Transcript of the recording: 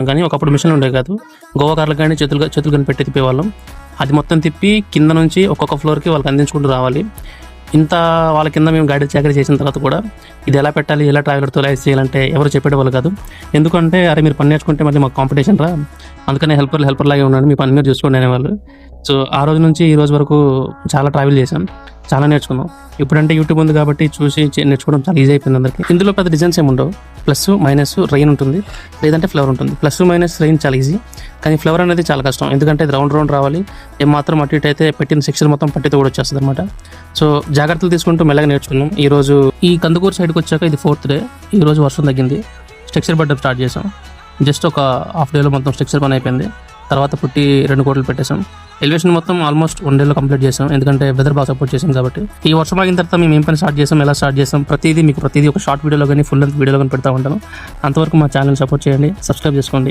కానీ ఒకప్పుడు మిషన్లు ఉండేవి కాదు. గోవా కార్లు కానీ చేతులు కానీ పెట్టి తిప్పేవాళ్ళం. అది మొత్తం తిప్పి కింద నుంచి ఒక్కొక్క ఫ్లోర్కి వాళ్ళకి అందించుకుంటూ రావాలి. ఇంత వాళ్ళ కింద మేము గాడి చాకరీ చేసిన తర్వాత కూడా ఇది ఎలా పెట్టాలి, ఎలా ట్రావెలర్తో లైస్ చేయాలంటే ఎవరు చెప్పేవాళ్ళు కాదు. ఎందుకంటే అరే మీరు పని నేర్చుకుంటే మళ్ళీ మాకు కాంపిటీషన్ రా, అందుకనే హెల్పర్ లాగే ఉన్నాడు, మీ పని మీరు చూసుకోండి అనేవాళ్ళు. సో ఆ రోజు నుంచి ఈ రోజు వరకు చాలా ట్రావెల్ చేశాం, చాలా నేర్చుకున్నాం. ఇప్పుడంటే యూట్యూబ్ ఉంది కాబట్టి చూసి నేర్చుకోవడం చాలా ఈజీ అయిపోయింది అందరికీ. ఇందులో పెద్ద డిజైన్స్ ఏమి ఉండవు. ప్లస్ మైనస్ రెయిన్ ఉంటుంది, లేదంటే ఫ్లవర్ ఉంటుంది. ప్లస్ మైనస్ రెయిన్ చాలా ఈజీ, కానీ ఫ్లవర్ అనేది చాలా కష్టం. ఎందుకంటే ఇది రౌండ్ రావాలి. ఏమాత్రం అటు ఇటు అయితే పెట్టిన సెక్షన్ మొత్తం పట్టితో కూడా వచ్చేస్తుంది అనమాట. సో జాగ్రత్తలు తీసుకుంటూ మెల్లగా నేర్చుకున్నాం. ఈరోజు ఈ కందుకూరు సైడ్కి వచ్చాక ఇది 4th డే. ఈరోజు వర్షం తగ్గింది, స్ట్రక్చర్ పడ్డం స్టార్ట్ చేసాం. జస్ట్ ఒక హాఫ్ డేలో మొత్తం స్ట్రక్చర్ పని అయిపోయింది. తర్వాత పుట్టి 2 కోట్లు పెట్టేసాం. ఎలివేషన్ మొత్తం ఆల్మోస్ట్ 1 డేలో కంప్లీట్ చేసాం, ఎందుకంటే వెదర్ బాగా సపోర్ట్ చేసాం కాబట్టి. ఈ వర్షం ఆగిన తర్వాత మేము ఏం పని స్టార్ట్ చేసాం, ఎలా స్టార్ట్ చేసాం, ప్రతిదీ ఒక షార్ట్ వీడియోలో కానీ ఫుల్ లెంత్ వీడియోలో కానీ పెడతా ఉంటాను. అంతవరకు మా ఛానల్ సపోర్ట్ చేయండి, సబ్స్క్రైబ్ చేసుకోండి.